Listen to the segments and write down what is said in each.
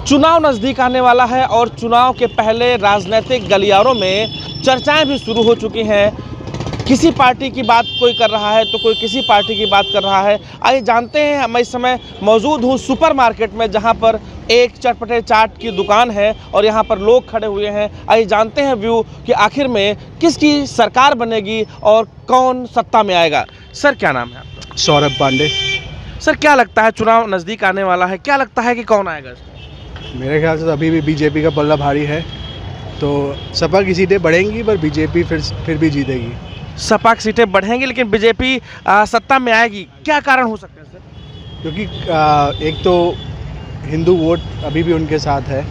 चुनाव नज़दीक आने वाला है और चुनाव के पहले राजनीतिक गलियारों में चर्चाएं भी शुरू हो चुकी हैं। किसी पार्टी की बात कोई कर रहा है तो कोई किसी पार्टी की बात कर रहा है। आइए जानते हैं, मैं इस समय मौजूद हूँ सुपरमार्केट में, जहाँ पर एक चटपटे चाट की दुकान है और यहाँ पर लोग खड़े हुए हैं। आइए जानते हैं व्यू कि आखिर में किसकी सरकार बनेगी और कौन सत्ता में आएगा। सर क्या नाम है आपका? सौरभ पांडे। सर क्या लगता है, चुनाव नज़दीक आने वाला है, क्या लगता है कि कौन आएगा इसमें? मेरे ख्याल से तो अभी भी बीजेपी का पल्ला भारी है, तो सपा की सीटें बढ़ेंगी पर बीजेपी फिर भी जीतेगी। सपा की सीटें बढ़ेंगी लेकिन बीजेपी सत्ता में आएगी, क्या कारण हो सकता है सर? क्योंकि एक तो हिंदू वोट अभी भी उनके साथ है,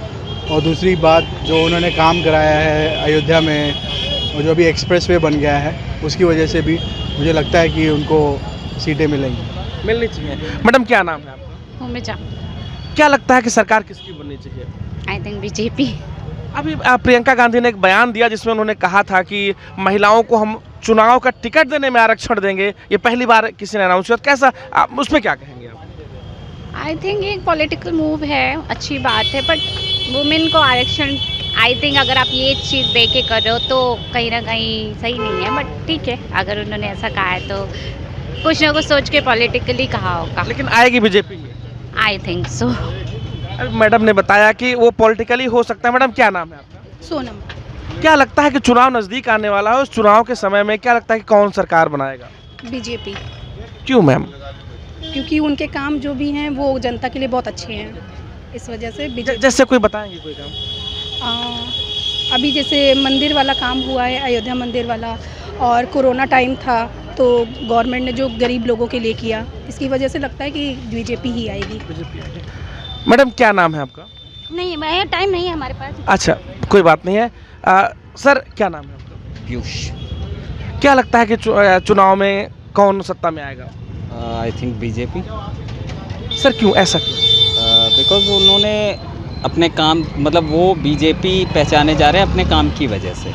और दूसरी बात जो उन्होंने काम कराया है अयोध्या में और जो अभी एक्सप्रेसवे बन गया है, उसकी वजह से भी मुझे लगता है कि उनको सीटें मिलनी चाहिए। मैडम क्या नाम है आपका? उमेजा। क्या लगता है कि सरकार किसकी बननी चाहिए? I think BJP. अभी प्रियंका गांधी ने एक बयान दिया जिसमें उन्होंने कहा था कि महिलाओं को हम चुनाव का टिकट देने में आरक्षण देंगे। ये पहली बार किसी ने अनाउंस किया, कैसा आप उसमें क्या कहेंगे आप? आई थिंक एक पॉलिटिकल मूव है, अच्छी बात है, बट वुमेन को आरक्षण आई थिंक अगर आप ये चीज़ दे के कर रहे हो तो कहीं ना कहीं सही नहीं है, बट ठीक है, अगर उन्होंने ऐसा कहा है तो कुछ ना कुछ सोच के पॉलिटिकली कहा होगा। लेकिन आएगी BJP? I think so. Madam ने बताया कि वो पॉलिटिकली हो सकता है। मैडम क्या नाम है आपका? सोनम। क्या लगता है कि चुनाव नज़दीक आने वाला है, उस चुनाव के समय में क्या लगता है कि कौन सरकार बनाएगा? बीजेपी। क्यों मैम? क्योंकि उनके काम जो भी हैं वो जनता के लिए बहुत अच्छे हैं, इस वजह से बीजेपी। जैसे कोई बताएंगे कोई काम? अभी जैसे मंदिर वाला काम हुआ है, अयोध्या मंदिर वाला, और कोरोना टाइम था तो गवर्नमेंट ने जो गरीब लोगों के लिए किया, इसकी वजह से लगता है कि बीजेपी ही आएगी। मैडम क्या नाम है आपका? नहीं, मैं टाइम नहीं है हमारे पास। अच्छा, कोई बात नहीं है। सर क्या नाम है आपका? पीयूष। क्या लगता है कि चुनाव में कौन सत्ता में आएगा? I think BJP. सर क्यों, ऐसा क्यों? बिकॉज उन्होंने अपने काम, मतलब वो बीजेपी पहचाने जा रहे हैं अपने काम की वजह से।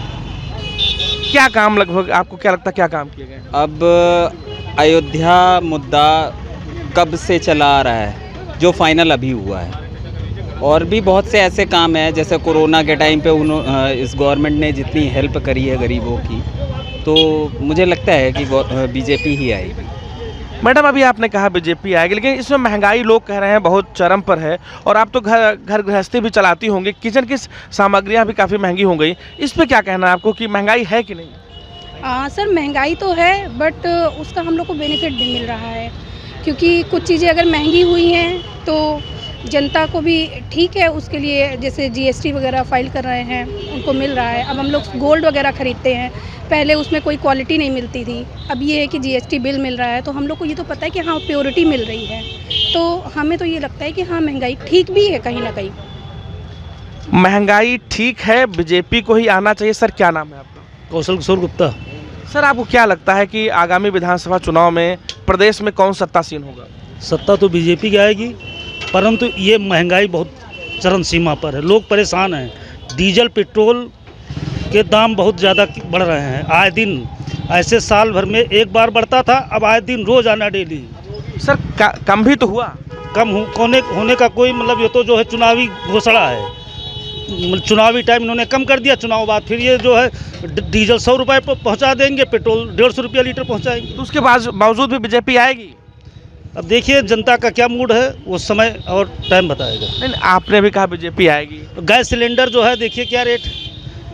क्या काम, लगभग आपको क्या लगता है क्या काम किए गए? अब अयोध्या मुद्दा कब से चला आ रहा है, जो फाइनल अभी हुआ है, और भी बहुत से ऐसे काम हैं, जैसे कोरोना के टाइम पे इस गवर्नमेंट ने जितनी हेल्प करी है गरीबों की, तो मुझे लगता है कि बीजेपी ही आएगी। मैडम अभी आपने कहा बीजेपी आएगी, लेकिन इसमें महंगाई लोग कह रहे हैं बहुत चरम पर है, और आप तो घर गृहस्थी भी चलाती होंगी, किचन की सामग्रियां भी काफ़ी महंगी हो गई। इस पर क्या कहना है आपको कि महंगाई है कि नहीं? सर महंगाई तो है, बट उसका हम लोग को बेनिफिट भी मिल रहा है, क्योंकि कुछ चीज़ें अगर महंगी हुई हैं तो जनता को भी ठीक है, उसके लिए जैसे जीएसटी वगैरह फाइल कर रहे हैं उनको मिल रहा है। अब हम लोग गोल्ड वगैरह ख़रीदते हैं, पहले उसमें कोई क्वालिटी नहीं मिलती थी, अब ये है कि जीएसटी बिल मिल रहा है, तो हम लोग को ये तो पता है कि हाँ प्योरिटी मिल रही है, तो हमें तो ये लगता है कि हाँ महंगाई ठीक भी है कहीं ना कहीं। महंगाई ठीक है, बीजेपी को ही आना चाहिए। सर क्या नाम है आपका? कौशल किशोर गुप्ता। सर आपको क्या लगता है कि आगामी विधानसभा चुनाव में प्रदेश में कौन सत्तासीन होगा? सत्ता तो बीजेपी की आएगी, परंतु ये महंगाई बहुत चरम सीमा पर है, लोग परेशान हैं। डीजल पेट्रोल के दाम बहुत ज़्यादा बढ़ रहे हैं, आए दिन। ऐसे साल भर में एक बार बढ़ता था, अब आए दिन रोज़ आना डेली। सर कम भी तो हुआ? कम होने का कोई मतलब, ये तो जो है चुनावी घोषणा है, चुनावी टाइम इन्होंने कम कर दिया, चुनाव बाद फिर ये जो है डीजल 100 रुपये पर पहुँचा देंगे, पेट्रोल 150 रुपया लीटर पहुँचाएंगे। तो उसके बावजूद भी बीजेपी आएगी? अब देखिए जनता का क्या मूड है, वो समय और टाइम बताएगा। नहीं, आपने भी कहा बीजेपी आएगी। गैस सिलेंडर जो है देखिए क्या रेट,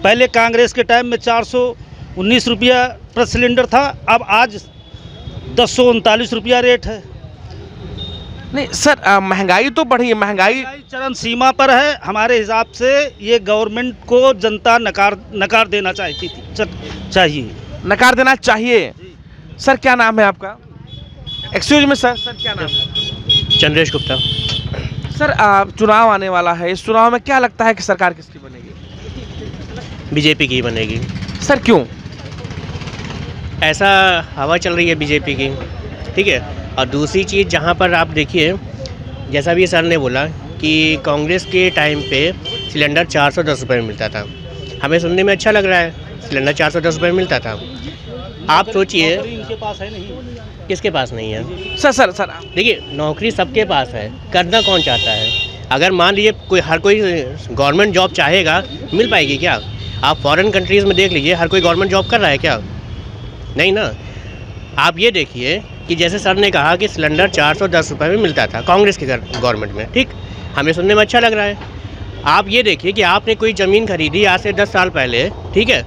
पहले कांग्रेस के टाइम में 419 रुपया प्रति सिलेंडर था, अब आज 1039 रुपया रेट है। नहीं सर, महंगाई तो बढ़ी है, महंगाई चरम सीमा पर है। हमारे हिसाब से ये गवर्नमेंट को जनता नकार देना चाहती थी, चाहिए, नकार देना चाहिए। सर क्या नाम है आपका? एक्सक्यूज में सर क्या नाम है? चंद्रेश गुप्ता। सर चुनाव आने वाला है, इस चुनाव में क्या लगता है कि सरकार किसकी बनेगी? बीजेपी की बनेगी। सर क्यों? ऐसा हवा चल रही है बीजेपी की, ठीक है। और दूसरी चीज़, जहाँ पर आप देखिए, जैसा भी सर ने बोला कि कांग्रेस के टाइम पे सिलेंडर 410 रुपये में मिलता था, हमें सुनने में अच्छा लग रहा है, सिलेंडर 410 रुपये में मिलता था। आप सोचिए, इनके पास है नहीं, किसके पास नहीं है? सर देखिए, नौकरी सबके पास है, करना कौन चाहता है? अगर मान लीजिए हर कोई गवर्नमेंट जॉब चाहेगा, मिल पाएगी क्या? आप फॉरेन कंट्रीज़ में देख लीजिए, हर कोई गवर्नमेंट जॉब कर रहा है क्या? नहीं ना। आप ये देखिए कि जैसे सर ने कहा कि सिलेंडर 410 रुपये में मिलता था कांग्रेस के गवर्नमेंट में, ठीक, हमें सुनने में अच्छा लग रहा है। आप ये देखिए कि आपने कोई ज़मीन खरीदी आज से 10 साल पहले, ठीक है,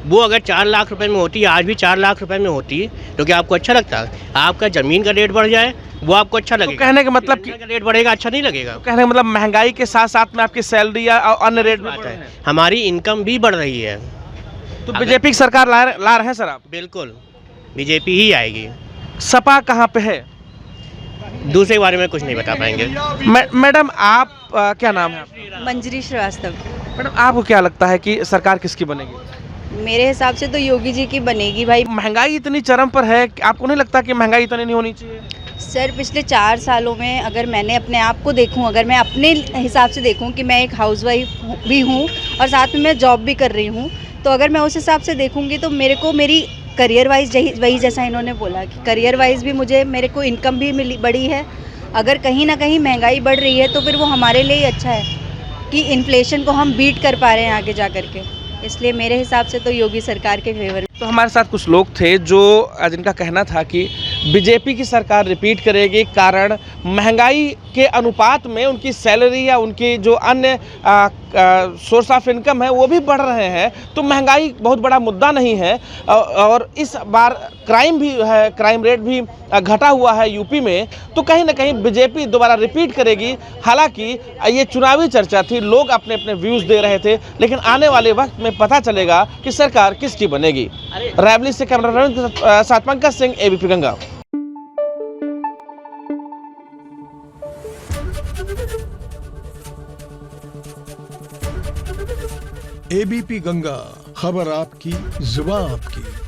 वो अगर 4 लाख रुपए में होती, आज भी 4 लाख रुपए में होती, तो क्या आपको अच्छा लगता? आपका ज़मीन का रेट बढ़ जाए वो आपको अच्छा लगेगा? तो कहने का मतलब कि रेट बढ़ेगा, अच्छा नहीं लगेगा। कहने का मतलब महंगाई के साथ साथ में आपकी सैलरी या अन्य रेट भी बढ़ रहे हैं। हमारी इनकम भी बढ़ रही है। तो बीजेपी की सरकार ला रहे हैं सर आप? बिल्कुल बीजेपी ही आएगी। सपा कहाँ पे है? दूसरे बारे में कुछ नहीं बता पाएंगे। मैडम आप क्या नाम है आपका? मंजरी श्रीवास्तव। मैडम आपको क्या लगता है कि सरकार किसकी बनेगी? मेरे हिसाब से तो योगी जी की बनेगी भाई। महंगाई इतनी चरम पर है, आपको नहीं लगता कि महंगाई इतनी नहीं होनी चाहिए? सर पिछले 4 सालों में अगर मैंने अपने आप को देखूं, अगर मैं अपने हिसाब से देखूं कि मैं एक हाउसवाइफ भी हूं और साथ में मैं जॉब भी कर रही हूं, तो अगर मैं उस हिसाब से देखूंगी तो मेरे को मेरी करियर वाइज वही जैसा इन्होंने बोला कि करियर वाइज भी मेरे को इनकम भी मिली बढ़ी है। अगर कहीं ना कहीं महंगाई बढ़ रही है तो फिर वो हमारे लिए ही अच्छा है कि इन्फ्लेशन को हम बीट कर पा रहे हैं आगे जा कर के। इसलिए मेरे हिसाब से तो योगी सरकार के फेवर। तो हमारे साथ कुछ लोग थे जो जिनका कहना था कि बीजेपी की सरकार रिपीट करेगी, कारण महंगाई के अनुपात में उनकी सैलरी या उनकी जो अन्य सोर्स ऑफ इनकम है वो भी बढ़ रहे हैं, तो महंगाई बहुत बड़ा मुद्दा नहीं है। और इस बार क्राइम भी है, क्राइम रेट भी घटा हुआ है यूपी में, तो कहीं ना कहीं बीजेपी दोबारा रिपीट करेगी। हालांकि ये चुनावी चर्चा थी, लोग अपने अपने व्यूज़ दे रहे थे, लेकिन आने वाले वक्त में पता चलेगा कि सरकार किसकी बनेगी। रायबरेली से कैमरा रविंद्र के साथ पंकज सिंह, एबीपी गंगा। एबीपी गंगा, खबर आपकी, जुबान आपकी।